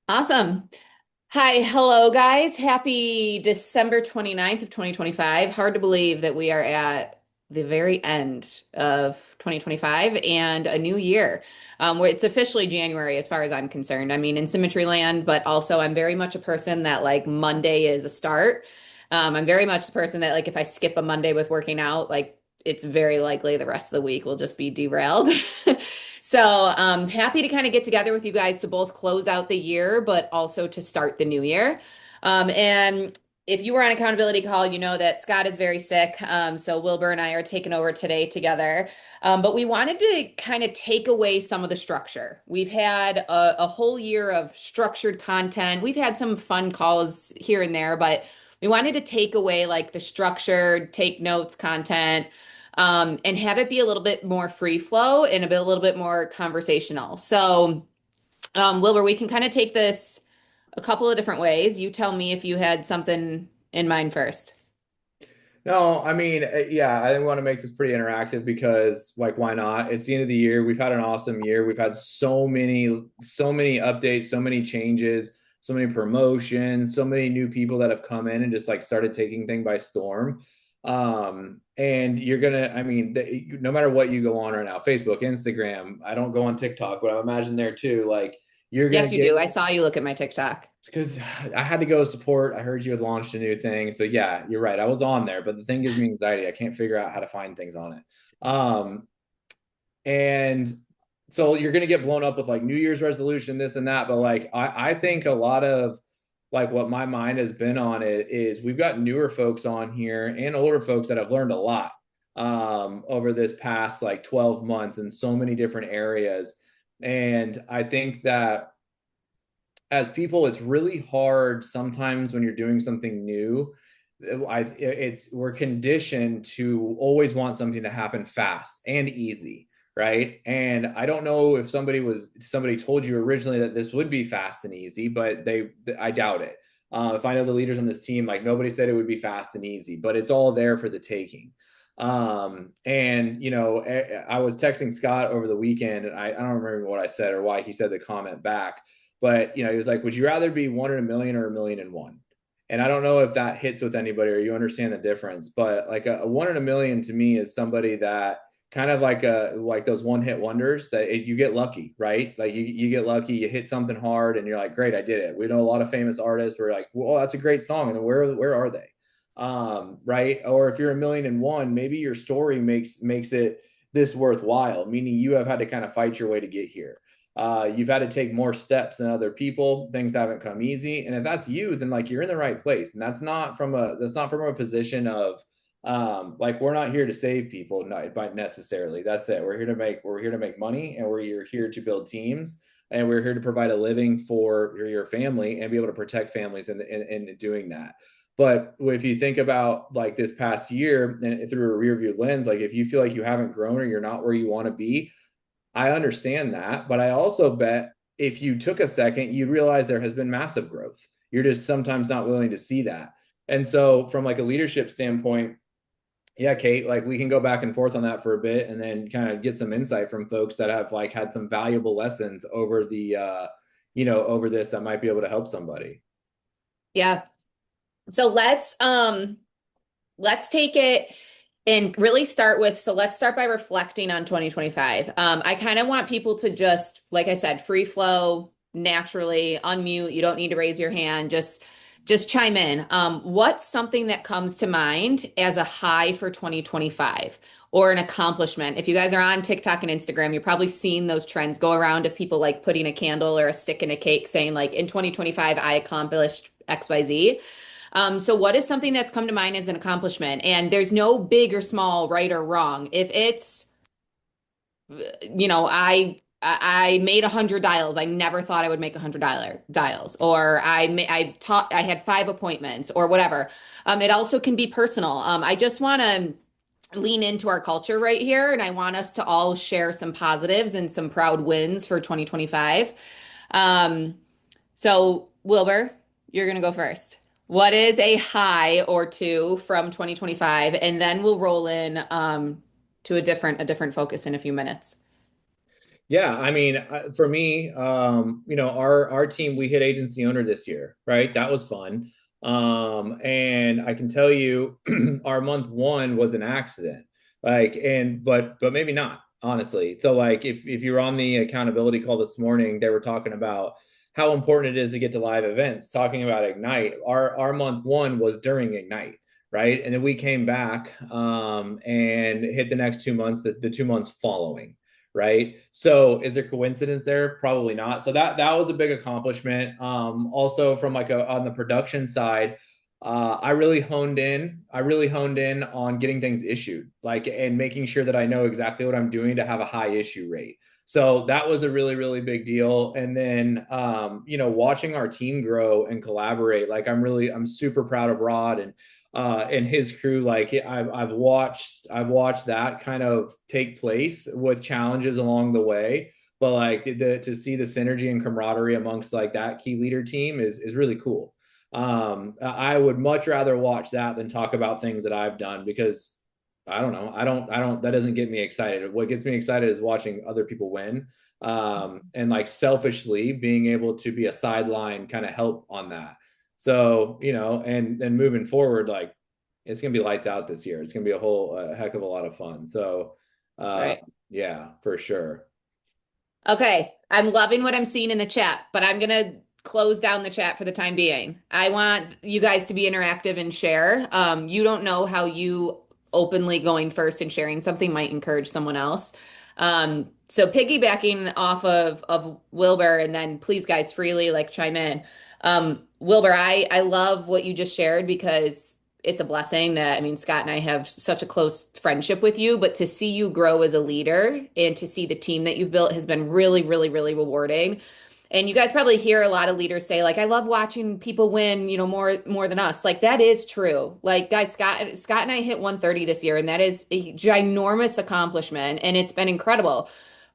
Awesome. Hi, hello guys. Happy December 29th of 2025. Hard to believe that we are at the very end of 2025 and a new year. Where it's officially January as far as I'm concerned. I mean, in Symmetry Land, but also I'm very much a person that like Monday is a start. I'm very much the person that like if I skip a Monday with working out, like it's very likely the rest of the week will just be derailed. So, happy to kind of get together with you guys to both close out the year, but also to start the new year. And if you were on accountability call, you know that Scott is very sick. So Wilbur and I are taking over today together. But we wanted to kind of take away some of the structure. We've had a whole year of structured content. We've had some fun calls here and there, but we wanted to take away like the structured, take notes content, and have it be a little bit more free flow and a little bit more conversational. So, Wilbur, we can kind of take this a couple of different ways. You tell me if you had something in mind first. No, I mean, yeah, I want to make this pretty interactive because, like, why not? It's the end of the year. We've had an awesome year. We've had so many updates, so many changes, so many promotions, so many new people that have come in and just like started taking things by storm. And you're gonna, I mean, no matter what you go on right now, Facebook, Instagram, I don't go on TikTok, but I imagine there too, like, you're gonna Yes, you get do. I saw you look at my TikTok. because I had to go support. I heard you had launched a new thing. So yeah, you're right. I was on there, but the thing gives me anxiety. I can't figure out how to find things on it. Um, and so you're gonna get blown up with like New Year's resolution, this and that. But like I think a lot of like what my mind has been on it is we've got newer folks on here and older folks that have learned a lot over this past like 12 months in so many different areas. And I think that as people, it's really hard sometimes when you're doing something new. We're conditioned to always want something to happen fast and easy, right? And I don't know if somebody told you originally that this would be fast and easy, but I doubt it. If I know the leaders on this team, like nobody said it would be fast and easy, but it's all there for the taking. And I was texting Scott over the weekend, and I don't remember what I said or why he said the comment back, but he was like, "Would you rather be one in a million or a million in one?" And I don't know if that hits with anybody or you understand the difference, but like a one in a million to me is somebody that kind of like those one hit wonders that you get lucky, right? Like you get lucky, you hit something hard, and you're like, "Great, I did it." We know a lot of famous artists where like, "Well, that's a great song," and where are they? Right? Or if you're a million and one, maybe your story makes it this worthwhile, meaning you have had to kind of fight your way to get here. You've had to take more steps than other people. Things haven't come easy, and if that's you, then like you're in the right place. And that's not from a position of like we're not here to save people, not by necessarily. That's it. We're here to make money, and we're here to build teams, and we're here to provide a living for your family and be able to protect families in doing that. But if you think about like this past year and through a rear view lens, like if you feel like you haven't grown or you're not where you want to be, I understand that, but I also bet if you took a second, you'd realize there has been massive growth. You're just sometimes not willing to see that. And so from like a leadership standpoint, yeah, Kate, like we can go back and forth on that for a bit and then kind of get some insight from folks that have like had some valuable lessons over over this that might be able to help somebody. Yeah. So let's take it and really start with, so let's start by reflecting on 2025. I kind of want people to just, like I said, free flow, naturally, unmute. You don't need to raise your hand. Just chime in. What's something that comes to mind as a high for 2025 or an accomplishment? If you guys are on TikTok and Instagram, you're probably seeing those trends go around of people like putting a candle or a stick in a cake saying like, in 2025, I accomplished XYZ. So what is something that's come to mind as an accomplishment? And there's no big or small, right or wrong. If it's, I made 100 dials. I never thought I would make $100 dials, or I had 5 appointments, or whatever. It also can be personal. I just want to lean into our culture right here, and I want us to all share some positives and some proud wins for 2025. Um, so, Wilbur, you're going to go first. What is a high or two from 2025? And then we'll roll in to a different focus in a few minutes. Yeah, I mean, for me, our team, we hit agency owner this year, right? That was fun. And I can tell you, our month one was an accident. But maybe not, honestly. So like, if you were on the accountability call this morning, they were talking about how important it is to get to live events, talking about Ignite. Our month one was during Ignite, right? And then we came back and hit the next 2 months, the 2 months following, right? So is there coincidence there? Probably not. So that was a big accomplishment. Also from like on the production side, I really honed in on getting things issued, like and making sure that I know exactly what I'm doing to have a high issue rate. So that was a really, really big deal. And then watching our team grow and collaborate, like I'm super proud of Rod and his crew. Like I've watched that kind of take place with challenges along the way, but like to see the synergy and camaraderie amongst like that key leader team is really cool. I would much rather watch that than talk about things that I've done, because I don't know, I don't that doesn't get me excited. What gets me excited is watching other people win, and like selfishly being able to be a sideline kind of help on that. So, and moving forward, like it's gonna be lights out this year. It's gonna be a whole heck of a lot of fun. So, That's uh, right. yeah, for sure. Okay, I'm loving what I'm seeing in the chat, but I'm gonna close down the chat for the time being. I want you guys to be interactive and share. You don't know how you openly going first and sharing something might encourage someone else. So piggybacking off of Wilbur, and then please guys freely like chime in. Wilbur, I love what you just shared because it's a blessing that, I mean, Scott and I have such a close friendship with you, but to see you grow as a leader and to see the team that you've built has been really, really, really rewarding. And you guys probably hear a lot of leaders say, like, I love watching people win, more than us. Like that is true. Like, guys, Scott and I hit 130 this year, and that is a ginormous accomplishment, and it's been incredible.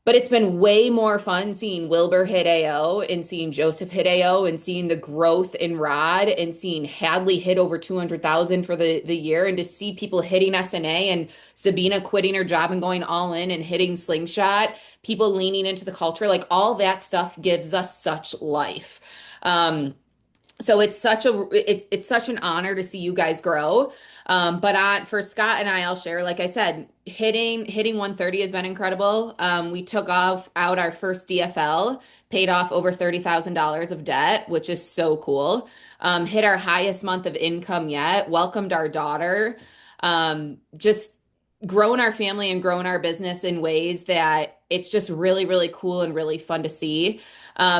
But it's been way more fun seeing Wilbur hit AO and seeing Joseph hit AO and seeing the growth in Rod and seeing Hadley hit over 200,000 for the year, and to see people hitting SNA and Sabina quitting her job and going all in and hitting Slingshot, people leaning into the culture, like all that stuff gives us such life. So it's such an honor to see you guys grow. But for Scott and I'll share, like I said, hitting 130 has been incredible. We took off out our first DFL, paid off over $30,000 of debt, which is so cool. Hit our highest month of income yet, welcomed our daughter, just grown our family and grown our business in ways that it's just really, really cool and really fun to see.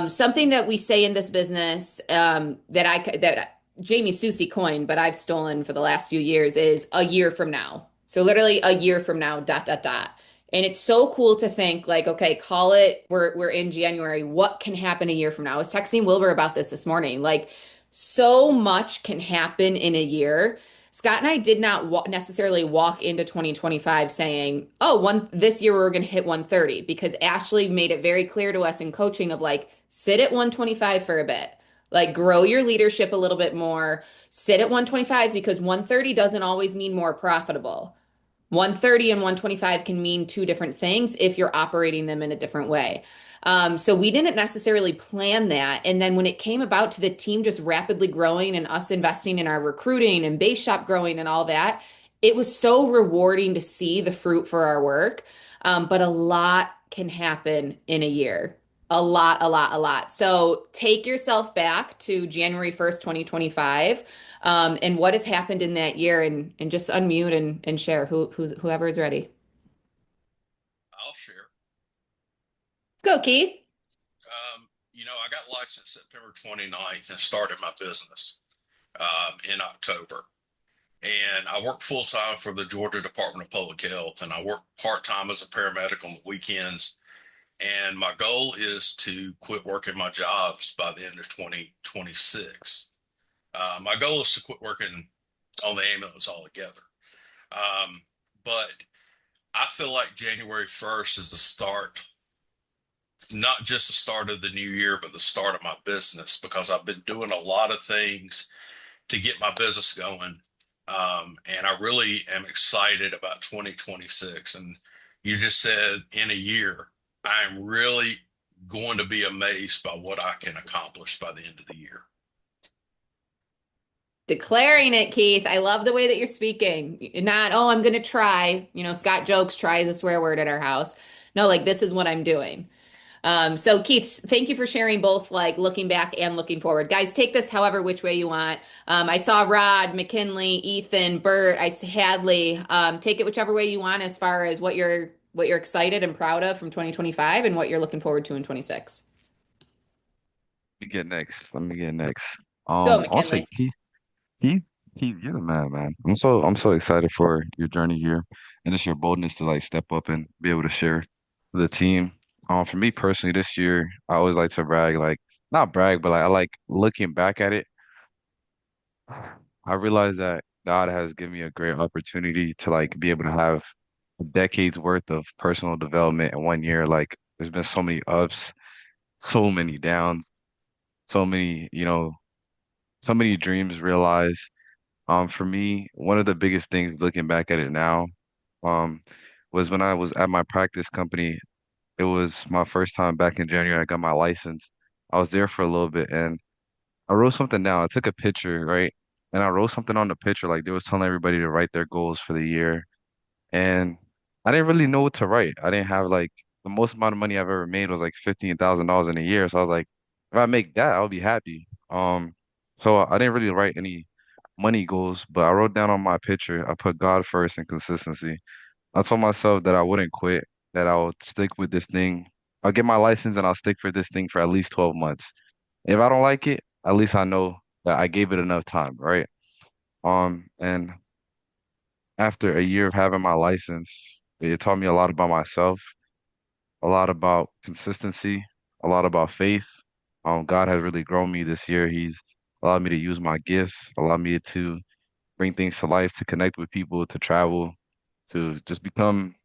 Something that we say in this business, that Jamie Susie coined, but I've stolen for the last few years, is a year from now. So literally a year from now, dot dot dot. And it's so cool to think like, okay, call it. We're in January. What can happen a year from now? I was texting Wilbur about this morning. Like, so much can happen in a year. Scott and I did not necessarily walk into 2025 saying, "Oh, this year we're going to hit 130," because Ashley made it very clear to us in coaching of like, sit at 125 for a bit. Like, grow your leadership a little bit more. Sit at 125 because 130 doesn't always mean more profitable. 130 and 125 can mean two different things if you're operating them in a different way. So we didn't necessarily plan that. And then when it came about to the team just rapidly growing and us investing in our recruiting and base shop growing and all that, it was so rewarding to see the fruit for our work. But a lot can happen in a year. A lot, a lot, a lot. So take yourself back to January 1st, 2025, and what has happened in that year, and just unmute and share whoever is ready. I'll share. Let's go, Keith. I got licensed September 29th and started my business in October. And I work full time for the Georgia Department of Public Health, and I work part time as a paramedic on the weekends. And my goal is to quit working my jobs by the end of 2026. My goal is to quit working on the ambulance altogether. Um, but I feel like January 1st is the start, not just the start of the new year, but the start of my business, because I've been doing a lot of things to get my business going. And I really am excited about 2026. And you just said in a year. I'm really going to be amazed by what I can accomplish by the end of the year. Declaring it, Keith. I love the way that you're speaking. Not, oh, I'm going to try. You know, Scott jokes, try is a swear word at our house. No, like this is what I'm doing. So Keith, thank you for sharing both like looking back and looking forward. Guys, take this however which way you want. I saw Rod, McKinley, Ethan, Bert, Hadley. Take it whichever way you want as far as what you're excited and proud of from 2025 and what you're looking forward to in 26. Me get next. Let me get next. Go, I'll say McKinley. Keith, Keith, you're the man. I'm so excited for your journey here and just your boldness to like step up and be able to share with the team. For me personally, this year, I always like to brag, like not brag, but like I like looking back at it. I realize that God has given me a great opportunity to like be able to have a decade's worth of personal development in 1 year. Like there's been so many ups, so many downs, so many, so many dreams realized. For me, one of the biggest things looking back at it now, um, was when I was at my practice company. It was my first time back in January. I got my license. I was there for a little bit and I wrote something down. I took a picture, right? And I wrote something on the picture, like they was telling everybody to write their goals for the year. And I didn't really know what to write. I didn't have like the most amount of money I've ever made was like $15,000 in a year. So I was like, if I make that, I'll be happy. So I didn't really write any money goals, but I wrote down on my picture, I put God first and consistency. I told myself that I wouldn't quit, that I would stick with this thing. I'll get my license and I'll stick for this thing for at least 12 months. If I don't like it, at least I know that I gave it enough time, right? And after a year of having my license, it taught me a lot about myself, a lot about consistency, a lot about faith. God has really grown me this year. He's allowed me to use my gifts, allowed me to bring things to life, to connect with people, to travel, to just become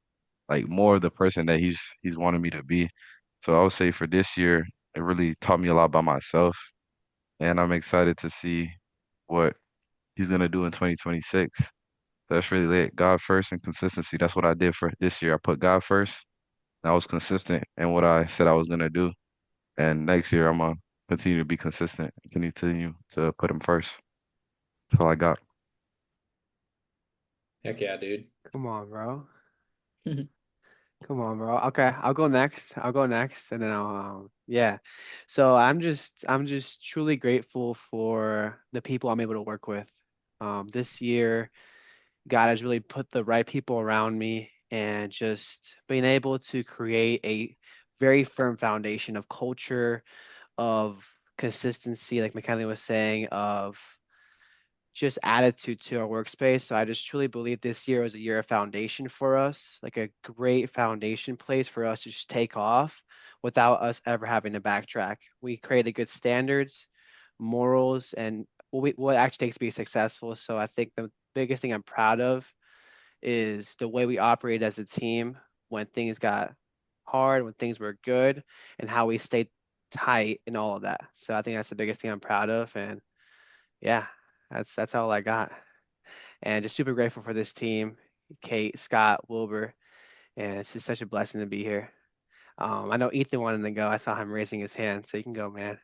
like more of the person that he's wanted me to be. So I would say for this year, it really taught me a lot about myself, and I'm excited to see what he's gonna do in 2026. That's really it. God first and consistency. That's what I did for this year. I put God first. And I was consistent in what I said I was gonna do. And next year I'm gonna continue to be consistent and continue to put him first. That's all I got. Heck yeah, dude. Come on, bro. Come on, bro. Okay, I'll go next. I'll go next, and then yeah. So I'm just truly grateful for the people I'm able to work with. This year, God has really put the right people around me, and just being able to create a very firm foundation of culture, of consistency, like McKinley was saying, of just attitude to our workspace. So I just truly believe this year was a year of foundation for us, like a great foundation place for us to just take off without us ever having to backtrack. We created good standards, morals, and what it actually takes to be successful. So I think the biggest thing I'm proud of is the way we operated as a team when things got hard, when things were good, and how we stayed tight and all of that. So I think that's the biggest thing I'm proud of. And yeah, that's all I got. And just super grateful for this team, Kate, Scott, Wilbur, and it's just such a blessing to be here. I know Ethan wanted to go. I saw him raising his hand, so you can go, man.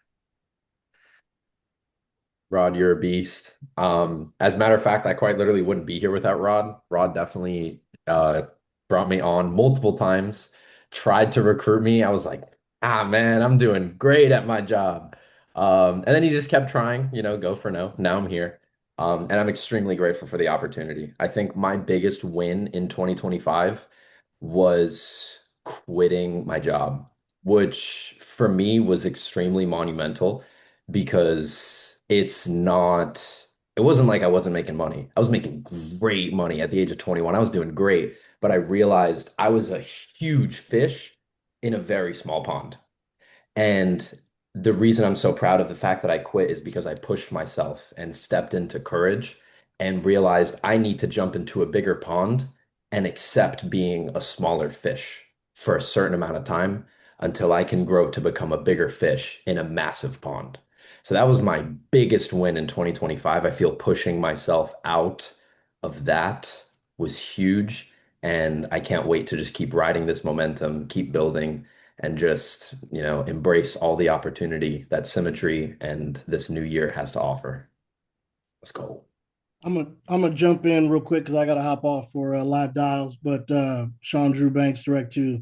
Rod, you're a beast. As a matter of fact, I quite literally wouldn't be here without Rod. Rod definitely brought me on multiple times, tried to recruit me. I was like, ah, man, I'm doing great at my job. And then he just kept trying, go for no. Now I'm here. And I'm extremely grateful for the opportunity. I think my biggest win in 2025 was quitting my job, which for me was extremely monumental because it wasn't like I wasn't making money. I was making great money at the age of 21. I was doing great, but I realized I was a huge fish in a very small pond. And the reason I'm so proud of the fact that I quit is because I pushed myself and stepped into courage and realized I need to jump into a bigger pond and accept being a smaller fish for a certain amount of time until I can grow to become a bigger fish in a massive pond. So that was my biggest win in 2025. I feel pushing myself out of that was huge. And I can't wait to just keep riding this momentum, keep building. and just, embrace all the opportunity that Symmetry and this new year has to offer. Let's go. I'm gonna jump in real quick because I gotta hop off for live dials. But Sean Drew Banks, direct to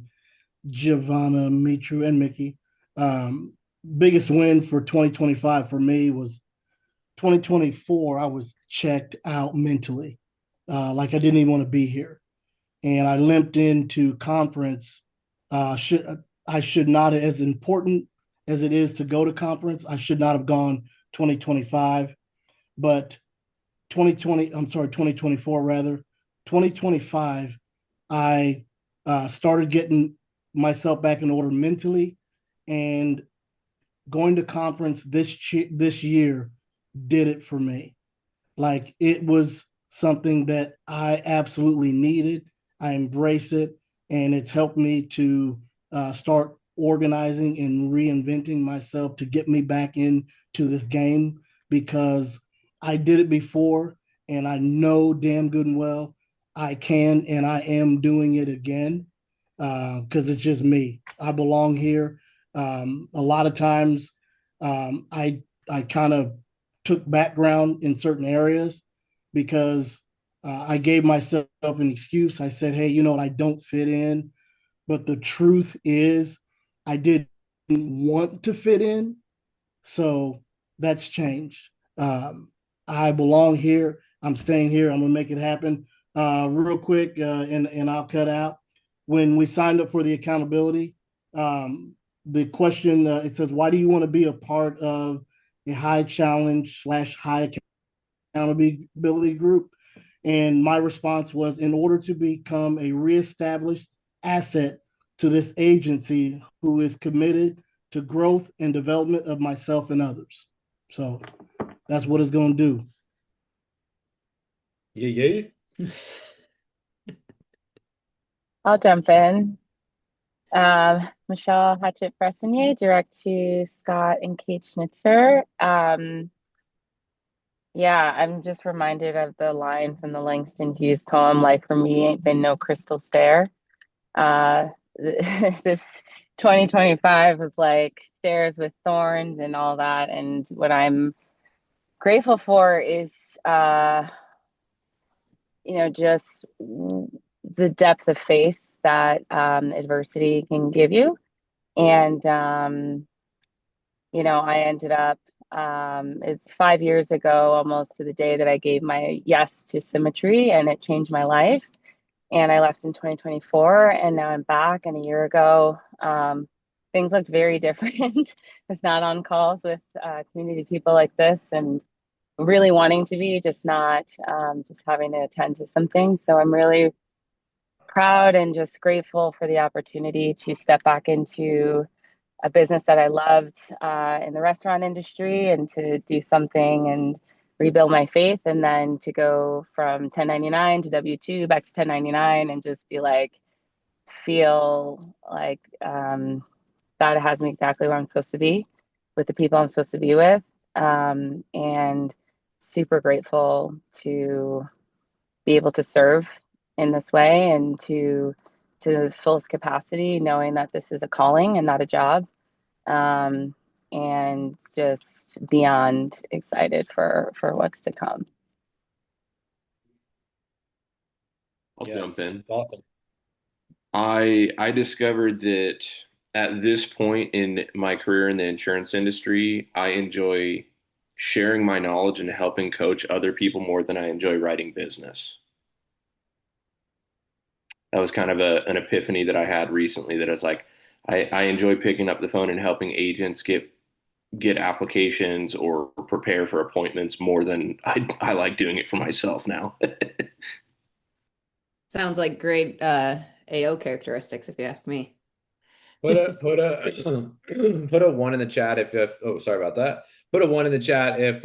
Giovanna, Mitru, and Mickey. Um, Biggest win for 2025 for me was 2024. I was checked out mentally, like I didn't even want to be here, and I limped into conference. Should I should not, as important as it is to go to conference, I should not have gone 2025, but 2020, I'm sorry, 2024 rather, 2025, I started getting myself back in order mentally, and going to conference this year did it for me. Like it was something that I absolutely needed. I embraced it, and it's helped me to start organizing and reinventing myself to get me back into this game because I did it before, and I know damn good and well I can, and I am doing it again because it's just me. I belong here. A lot of times, I kind of took background in certain areas because I gave myself an excuse. I said, hey, you know what? I don't fit in. But the truth is, I didn't want to fit in. So that's changed. I belong here. I'm staying here. I'm going to make it happen. Real quick, and I'll cut out. When we signed up for the accountability, the question it says, why do you want to be a part of a high challenge slash high accountability group? And my response was, in order to become a reestablished asset to this agency who is committed to growth and development of myself and others. So that's what it's going to do. Yeah, yeah. I'll jump in. Michelle Hatchett Fressonier, direct to Scott and Kate Schnitzer. Yeah, I'm just reminded of the line from the Langston Hughes poem, Life for Me Ain't Been No Crystal Stair. This 2025 was like stairs with thorns and all that. And what I'm grateful for is, just the depth of faith that adversity can give you. And, I ended up, it's 5 years ago, almost to the day that I gave my yes to Symmetry, and it changed my life. And I left in 2024, and now I'm back. And a year ago, things looked very different. I was not on calls with community people like this, and really wanting to be, just not, just having to attend to some things. So I'm really proud and just grateful for the opportunity to step back into a business that I loved in the restaurant industry, and to do something and rebuild my faith, and then to go from 1099 to W-2 back to 1099, and just be like, feel like God has me exactly where I'm supposed to be with the people I'm supposed to be with. And super grateful to be able to serve in this way, and to the fullest capacity, knowing that this is a calling and not a job. And just beyond excited for what's to come. I'll jump Yes, in. it's awesome. I discovered that at this point in my career in the insurance industry, I enjoy sharing my knowledge and helping coach other people more than I enjoy writing business. That was kind of an epiphany that I had recently, that I was like, I enjoy picking up the phone and helping agents get applications or prepare for appointments more than I like doing it for myself now. Sounds like great AO characteristics, if you ask me. Put a one in the chat if oh, sorry about that. Put a one in the chat if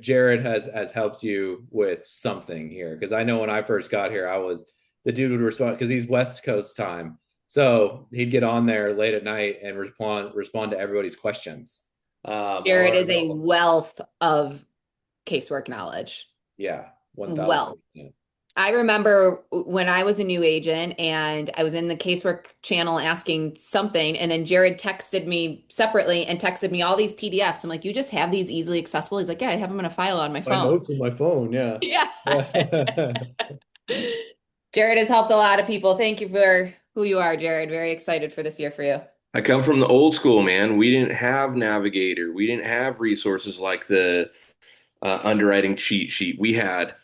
Jared has helped you with something here, because I know when I first got here, I was the dude would respond because he's West Coast time, so he'd get on there late at night and respond to everybody's questions. Jared is a wealth of casework knowledge. Yeah, 1,000. Wealth. I remember when I was a new agent and I was in the casework channel asking something, and then Jared texted me separately and texted me all these PDFs. I'm like, you just have these easily accessible? He's like, yeah, I have them in a file on my My phone. notes in my phone, yeah. Yeah. Yeah. Jared has helped a lot of people. Thank you for who you are, Jared. Very excited for this year for you. I come from the old school, man. We didn't have Navigator. We didn't have resources like the underwriting cheat sheet. We had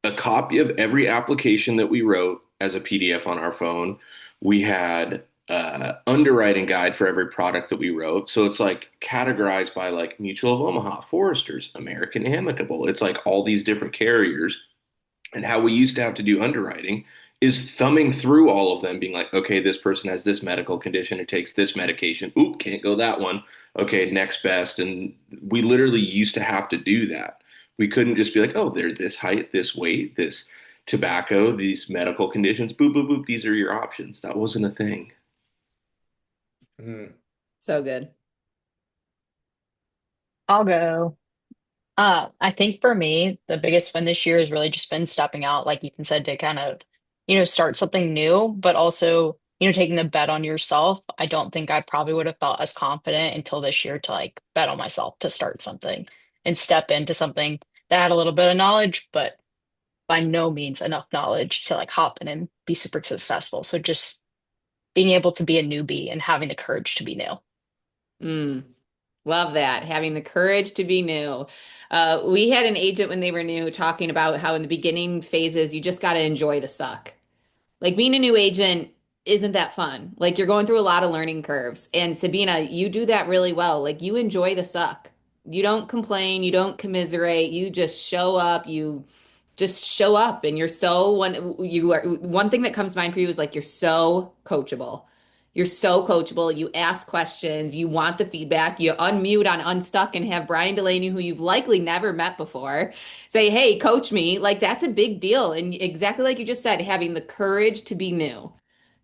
a copy of every application that we wrote as a PDF on our phone. We had underwriting guide for every product that we wrote. So it's like categorized by like Mutual of Omaha, Foresters, American Amicable. It's like all these different carriers. And how we used to have to do underwriting is thumbing through all of them, being like, okay, this person has this medical condition or takes this medication. Oop, can't go that one. Okay, next best. And we literally used to have to do that. We couldn't just be like, oh, they're this height, this weight, this tobacco, these medical conditions. Boop, boop, boop. These are your options. That wasn't a thing. Mm. So good. I'll go. I think for me, the biggest win this year has really just been stepping out, like Ethan said, to kind of, start something new, but also, taking the bet on yourself. I don't think I probably would have felt as confident until this year to like bet on myself to start something and step into something that had a little bit of knowledge, but by no means enough knowledge to like hop in and be super successful. So just being able to be a newbie and having the courage to be new. Mm. Love that. Having the courage to be new. We had an agent when they were new talking about how in the beginning phases, you just got to enjoy the suck. Like being a new agent isn't that fun. Like you're going through a lot of learning curves. And Sabina, you do that really well. Like you enjoy the suck. You don't complain, you don't commiserate, you just show up, you just show up and you're so one thing that comes to mind for you is like you're so coachable. You're so coachable. You ask questions, you want the feedback, you unmute on Unstuck and have Brian Delaney, who you've likely never met before, say, hey, coach me. Like that's a big deal. And exactly like you just said, having the courage to be new.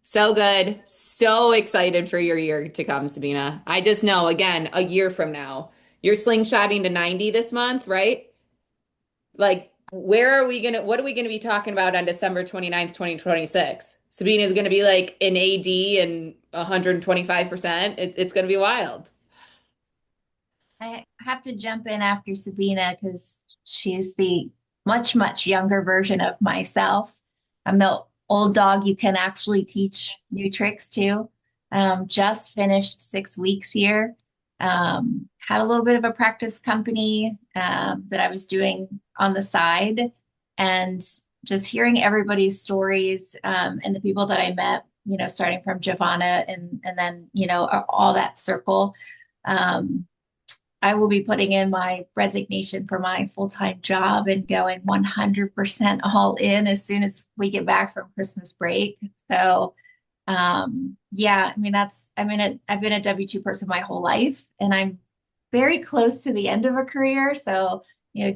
So good. So excited for your year to come, Sabina. I just know, again, a year from now, you're slingshotting to 90 this month, right? Like, what are we gonna be talking about on December 29th, 2026? Sabina is gonna be like an AD and 125%. It's gonna be wild. I have to jump in after Sabina because she's the much, much younger version of myself. I'm the old dog you can actually teach new tricks to. Just finished 6 weeks here. Had a little bit of a practice company that I was doing on the side, and just hearing everybody's stories and the people that I met, starting from Giovanna and then, all that circle. Um, I will be putting in my resignation for my full-time job and going 100% all in as soon as we get back from Christmas break. So, yeah, I mean, I've been a W-2 person my whole life, and I'm very close to the end of a career. So,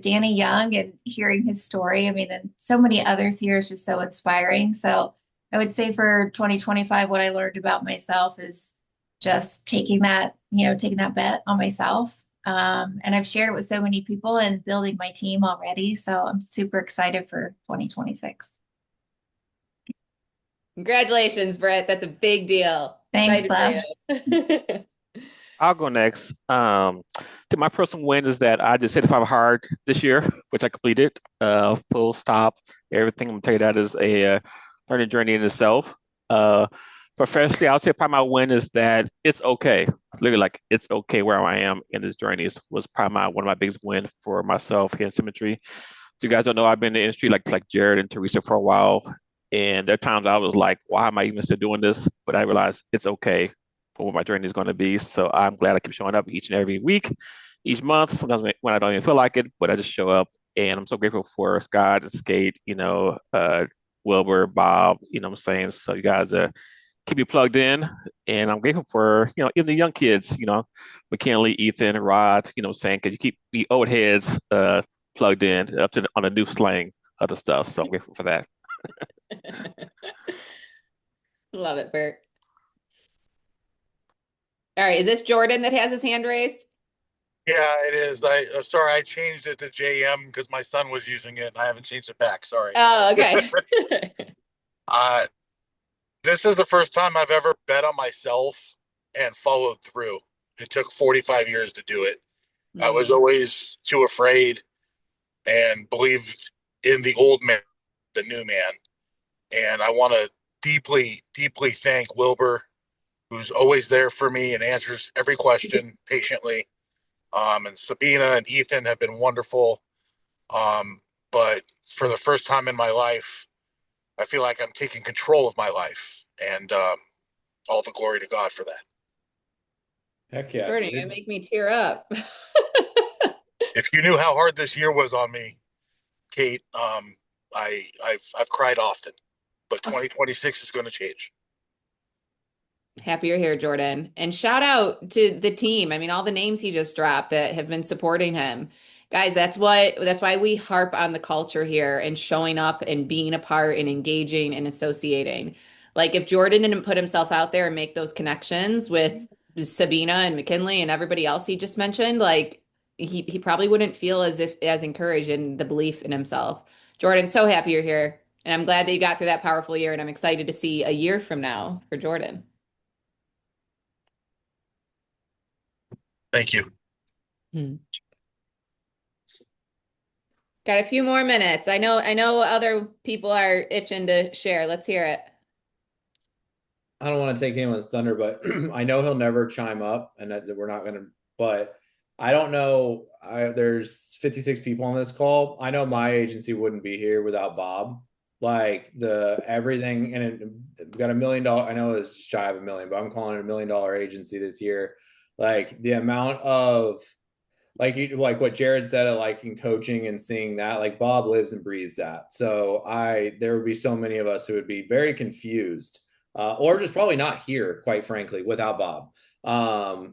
Danny Young and hearing his story, I mean, and so many others here is just so inspiring. So I would say for 2025, what I learned about myself is just taking that bet on myself. And I've shared it with so many people and building my team already. So I'm super excited for 2026. Congratulations, Brett. That's a big deal. Thanks, Excited for love. you. I'll go next. My personal win is that I just hit 5 hard this year, which I completed. Full stop. Everything I'm gonna tell you that is a learning journey in itself. Uh, Professionally, I'll say probably my win is that it's okay. Literally, like it's okay where I am in this journey was probably one of my biggest wins for myself here in Symmetry. So you guys don't know I've been in the industry like Jared and Teresa for a while, and there are times I was like, why am I even still doing this? But I realized it's okay for what my journey is going to be. So I'm glad I keep showing up each and every week, each month. Sometimes when I don't even feel like it, but I just show up. And I'm so grateful for Scott and Skate, Wilbur, Bob, what I'm saying. So you guys keep me plugged in. And I'm grateful for, even the young kids, McKinley, Ethan, Rod, what I'm saying, because you keep the old heads plugged in up to on a new slang, other stuff. So I'm grateful for that. Love it, Bert. All right, is this Jordan that has his hand raised? Yeah, it is. Sorry, I changed it to JM because my son was using it and I haven't changed it back. Sorry. Oh, okay. Uh, this is the first time I've ever bet on myself and followed through. It took 45 years to do it. I was Mm. always too afraid and believed in the old man, the new man. And I want to deeply, deeply thank Wilbur, who's always there for me and answers every question patiently. And Sabina and Ethan have been wonderful. Um, but for the first time in my life, I feel like I'm taking control of my life, and all the glory to God for that. Heck yeah, Jordan, dude. you're gonna make me tear up. If you knew how hard this year was on me, Kate, I've cried often, but 2026 is going to change. Happy you're here, Jordan. And shout out to the team. I mean, all the names he just dropped that have been supporting him. Guys, that's why we harp on the culture here and showing up and being a part and engaging and associating. Like if Jordan didn't put himself out there and make those connections with Sabina and McKinley and everybody else he just mentioned, like he probably wouldn't feel as encouraged in the belief in himself. Jordan, so happy you're here. And I'm glad that you got through that powerful year. And I'm excited to see a year from now for Jordan. Thank you. Hmm. Got a few more minutes. I know other people are itching to share. Let's hear it. I don't want to take anyone's thunder, but I know he'll never chime up, and that we're not going to. But I don't know. There's 56 people on this call. I know my agency wouldn't be here without Bob. Like the everything, and it got $1 million. I know it's shy of 1 million, but I'm calling it $1 million agency this year. Like the amount of like what Jared said, like in coaching and seeing that, like Bob lives and breathes that. So there would be so many of us who would be very confused, or just probably not here, quite frankly, without Bob.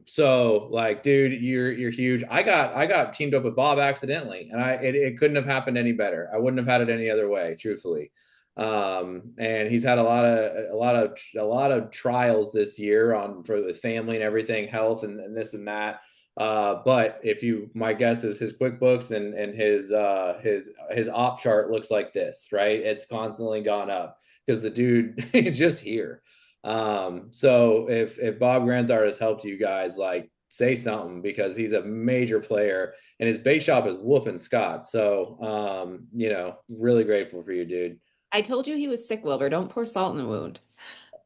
So like, dude, you're huge. I got teamed up with Bob accidentally, and it couldn't have happened any better. I wouldn't have had it any other way, truthfully. And he's had a lot of trials this year for the family and everything, health and this and that. But my guess is his QuickBooks and his op chart looks like this, right? It's constantly gone up because the dude is just here. So if Bob Granzart has helped you guys, like say something because he's a major player and his base shop is whooping Scott. So really grateful for you, dude. I told you he was sick, Wilbur. Don't pour salt in the wound.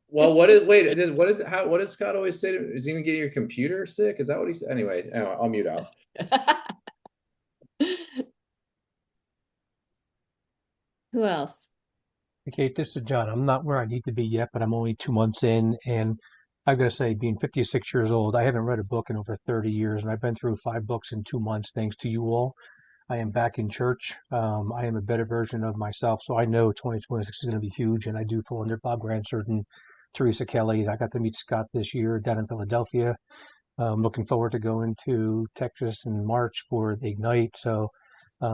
Well, what does Scott always say is he gonna get your computer sick? Is that what he said? Anyway, I'll mute out. Who else? Hey, Kate, this is John. I'm not where I need to be yet, but I'm only 2 months in, and I've got to say, being 56 years old, I haven't read a book in over 30 years, and I've been through 5 books in 2 months, thanks to you all. I am back in church. I am a better version of myself, so I know 2026 is going to be huge, and I do fall under Bob Grandsert and Teresa Kelly. I got to meet Scott this year down in Philadelphia. Looking forward to going to Texas in March for the Ignite. So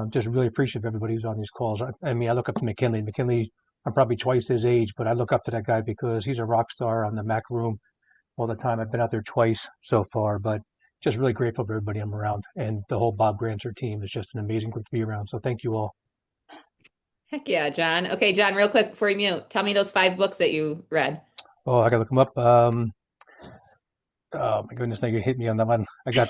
just really appreciate everybody who's on these calls. I mean, I look up to McKinley. McKinley, I'm probably twice his age, but I look up to that guy because he's a rock star on the Mac room all the time. I've been out there twice so far, but just really grateful for everybody I'm around. And the whole Bob Granser team is just an amazing group to be around. So thank you all. Heck yeah, John. Okay, John, real quick before you mute, tell me those 5 books that you read. Oh, I gotta look them up. Oh my goodness, now you hit me on that one. I got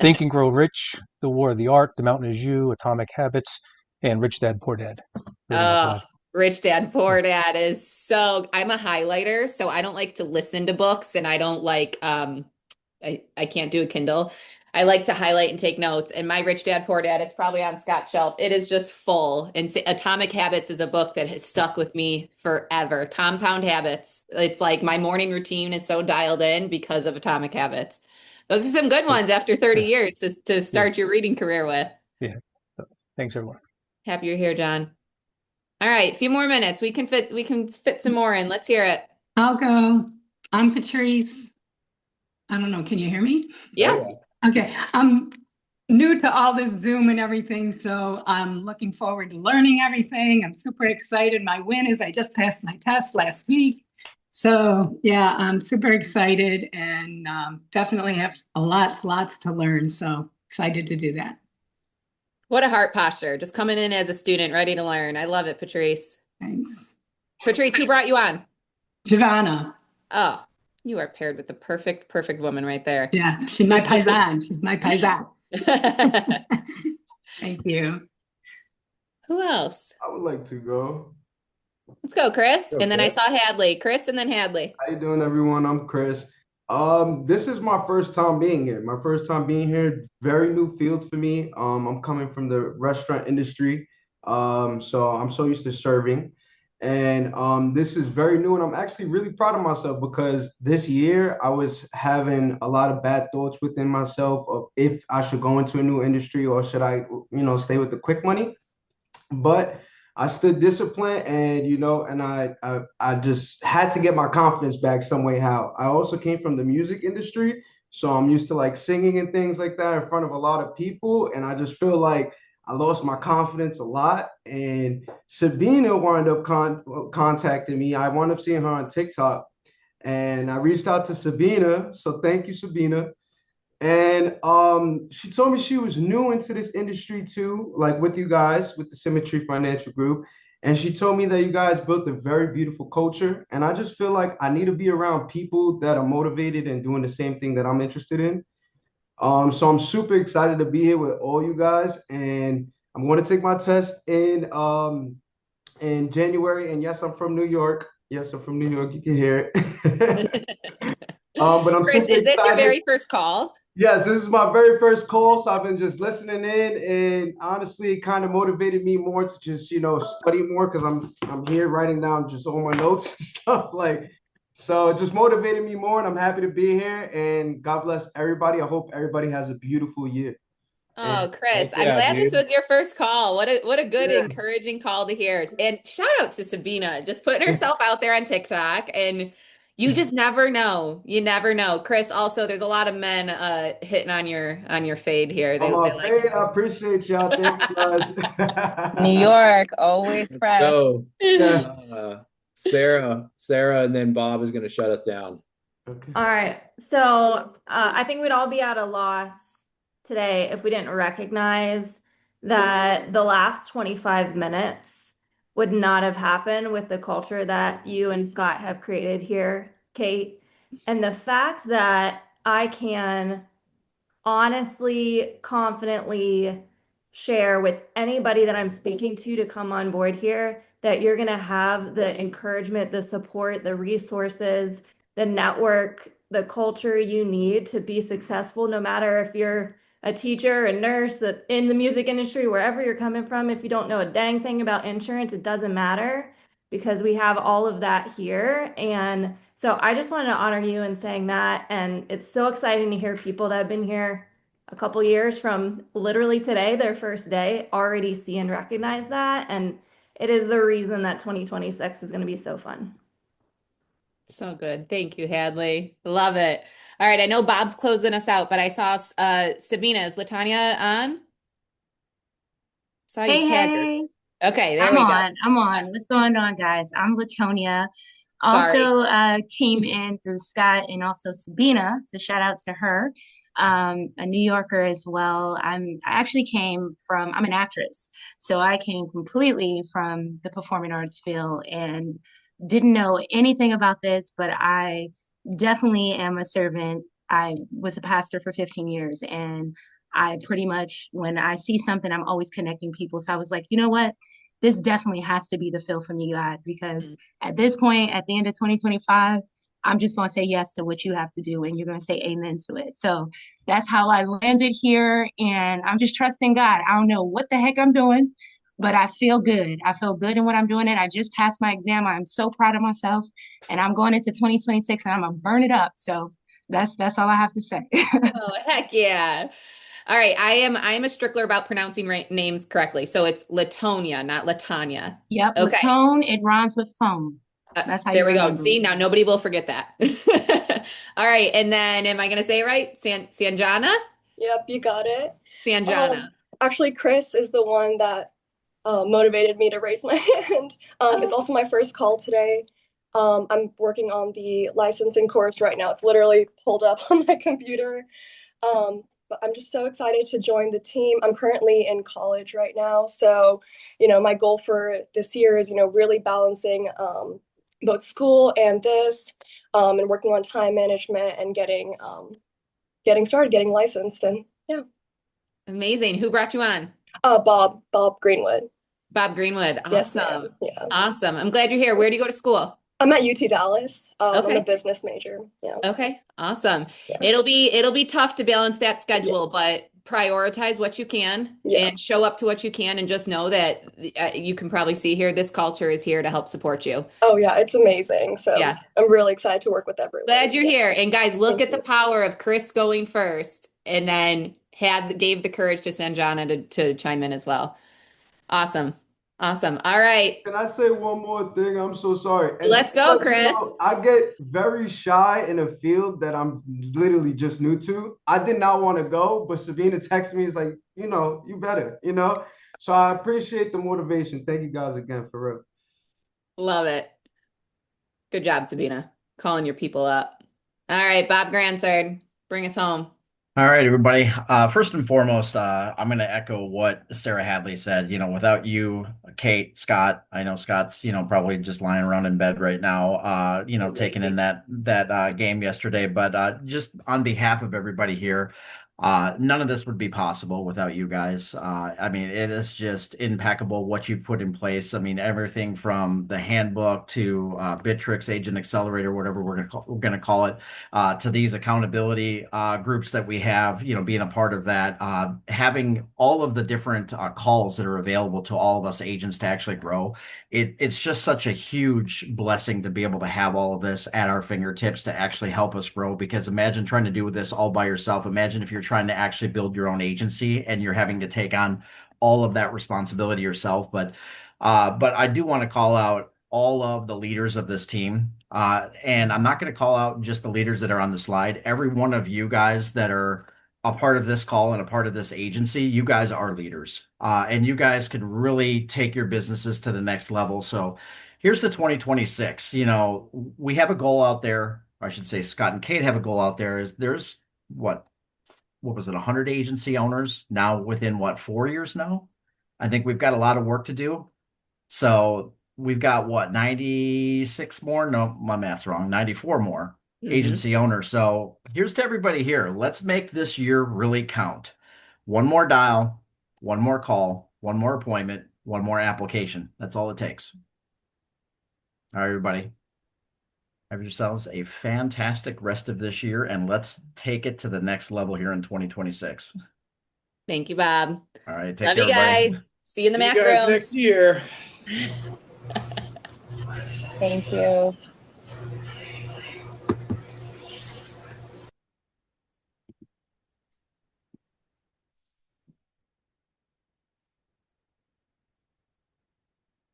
Think and Grow Rich, The War of the Art, The Mountain Is You, Atomic Habits, and Rich Dad Poor Dad. Those are my Oh, five. Rich Dad, Poor Dad is I'm a highlighter, so I don't like to listen to books and I don't like I can't do a Kindle. I like to highlight and take notes. And my Rich Dad Poor Dad, it's probably on Scott's shelf. It is just full. And Atomic Habits is a book that has stuck with me forever. Compound Habits. It's like my morning routine is so dialed in because of Atomic Habits. Those are some good ones after 30 years to Yeah, start your reading career with. yeah. So, thanks everyone. Happy you're here, John. All right, a few more minutes. We can fit some more in. Let's hear it. I'll go. I'm Patrice. I don't know. Can you hear me? Yeah. Okay. I'm new to all this Zoom and everything, so I'm looking forward to learning everything. I'm super excited. My win is I just passed my test last week. So I'm super excited and definitely have lots to learn. So excited to do that. What a heart posture. Just coming in as a student, ready to learn. I love it, Patrice. Thanks. Patrice, who brought you on? Giovanna. Oh, you are paired with the perfect woman right there. Yeah, she's my paisan. She's my paisan. Thank you. Who else? I would like to go. Let's go, Chris. Okay. And then I saw Hadley. Chris and then Hadley. How you doing, everyone? I'm Chris. This is my first time being here. My first time being here. Very new field for me. I'm coming from the restaurant industry. So I'm so used to serving. And this is very new, and I'm actually really proud of myself because this year I was having a lot of bad thoughts within myself of if I should go into a new industry or should I, stay with the quick money. But I stood disciplined, and I just had to get my confidence back some way. How I also came from the music industry, so I'm used to like singing and things like that in front of a lot of people, and I just feel like I lost my confidence a lot. And Sabina wound up contacting me. I wound up seeing her on TikTok, and I reached out to Sabina. So thank you, Sabina. And she told me she was new into this industry too, like with you guys, with the Symmetry Financial Group. And she told me that you guys built a very beautiful culture. And I just feel like I need to be around people that are motivated and doing the same thing that I'm interested in. So I'm super excited to be here with all you guys. And I'm going to take my test in January. And yes, I'm from New York. Yes, I'm from New York. You can hear it. But I'm Chris, super is this your excited. very first call? Yes, this is my very first call, so I've been just listening in, and honestly, it kind of motivated me more to just, study more because I'm here writing down just all my notes and stuff like. So it just motivated me more, and I'm happy to be here. And God bless everybody. I hope everybody has a beautiful year. Oh, Chris, I'm yeah, glad this dude. was your first call. What a good, Yeah. encouraging call to hear. And shout out to Sabina, just putting herself out there on TikTok. And you just never know. You never know. Chris, also, there's a lot of men hitting on your fade here. I'm They off like fade. I appreciate y'all. Thank you guys. New York, always fresh. So, Yeah. Sarah, and then Bob is going to shut us down. Okay. All right. So I think we'd all be at a loss today if we didn't recognize that the last 25 minutes would not have happened with the culture that you and Scott have created here, Kate. And the fact that I can honestly, confidently share with anybody that I'm speaking to come on board here that you're going to have the encouragement, the support, the resources, the network, the culture you need to be successful, no matter if you're a teacher, a nurse, in the music industry, wherever you're coming from. If you don't know a dang thing about insurance, it doesn't matter because we have all of that here. And so I just wanted to honor you in saying that. And it's so exciting to hear people that have been here a couple years from literally today, their first day, already see and recognize that. And it is the reason that 2026 is going to be so fun. so good. Thank you, Hadley. Love it. All right, I know Bob's closing us out, but I saw Sabina. Is Latanya on? Saw you tag her. Okay, there we go. I'm on. What's going on, guys? I'm Latonia. Sorry. Also came in through Scott and also Sabina, so shout out to her. A New Yorker as well. I actually came from, I'm an actress, so I came completely from the performing arts field and didn't know anything about this, but I definitely am a servant. I was a pastor for 15 years, and I pretty much, when I see something, I'm always connecting people. So I was like, you know what? This definitely has to be the fill for me, God, because at this point, at the end of 2025, I'm just going to say yes to what you have to do, and you're going to say amen to it. So that's how I landed here, and I'm just trusting God. I don't know what the heck I'm doing, but I feel good. I feel good in what I'm doing. I just passed my exam. I'm so proud of myself, and I'm going into 2026, and I'm going to burn it up. So that's all I have to say. Oh, heck yeah. All right, I am a stickler about pronouncing names correctly. So it's Latonia, not Latanya. Yep, Okay. Latone, it rhymes with phone. That's how there you we go. remember. See, now nobody will forget that. All right, and then am I going to say it right? Sanjana? Yep, you got it. Sanjana. Actually, Chris is the one that motivated me to raise my hand. It's also my first call today. I'm working on the licensing course right now. It's literally pulled up on my computer. but I'm just so excited to join the team. I'm currently in college right now. So, my goal for this year is, really balancing both school and this, and working on time management and getting started, getting licensed. And yeah. Amazing. Who brought you on? Bob Greenwood. Bob Greenwood. Yes, Awesome. ma'am. Yeah. Awesome. I'm glad you're here. Where do you go to school? I'm at UT Dallas. I'm a Okay. business major. Yeah. Okay. Awesome. Yeah. It'll be tough to balance that schedule, but prioritize what you can and show up to what you can, and just know that you can probably see here, this culture is here to help support you. Oh yeah, it's amazing. So yeah, I'm really excited to work with everyone. Glad you're here. And guys, look Thank at the power of Chris going first, and then gave the courage to send Jana to chime in as well. Awesome. Awesome. All right. Can I say one more thing? I'm so sorry. And Let's go, because, Chris. I get very shy in a field that I'm literally just new to. I did not want to go, but Sabina texted me. It's like, you better, So I appreciate the motivation. Thank you guys again, for real. Love it. Good job, Sabina. Calling your people up. All right, Bob Gransard, bring us home. All right, everybody. First and foremost, I'm going to echo what Sarah Hadley said. Without you, Kate, Scott, I know Scott's, probably just lying around in bed right now, taking in that game yesterday. But just on behalf of everybody here, none of this would be possible without you guys. I mean, it is just impeccable what you've put in place. I mean, everything from the handbook to Bitrix Agent Accelerator, whatever we're going to call it, to these accountability groups that we have, being a part of that, having all of the different calls that are available to all of us agents to actually grow. It's just such a huge blessing to be able to have all of this at our fingertips to actually help us grow. Because imagine trying to do this all by yourself. Imagine if you're trying to actually build your own agency and you're having to take on all of that responsibility yourself. But I do want to call out all of the leaders of this team. And I'm not going to call out just the leaders that are on the slide. Every one of you guys that are a part of this call and a part of this agency, you guys are leaders. And you guys can really take your businesses to the next level. So here's the 2026. We have a goal out there. I should say Scott and Kate have a goal out there. There's what was it, 100 agency owners now within 4 years now? I think we've got a lot of work to do. So we've got 96 more? No, my math's wrong. 94 more agency owners. So here's to everybody here. Let's make this year really count. One more dial, one more call, one more appointment, one more application. That's all it takes. All right, everybody. Have yourselves a fantastic rest of this year, and let's take it to the next level here in 2026. Thank you, Bob. All right. Take Love care, you guys. everybody. See you in the See you macro guys next year. Thank you.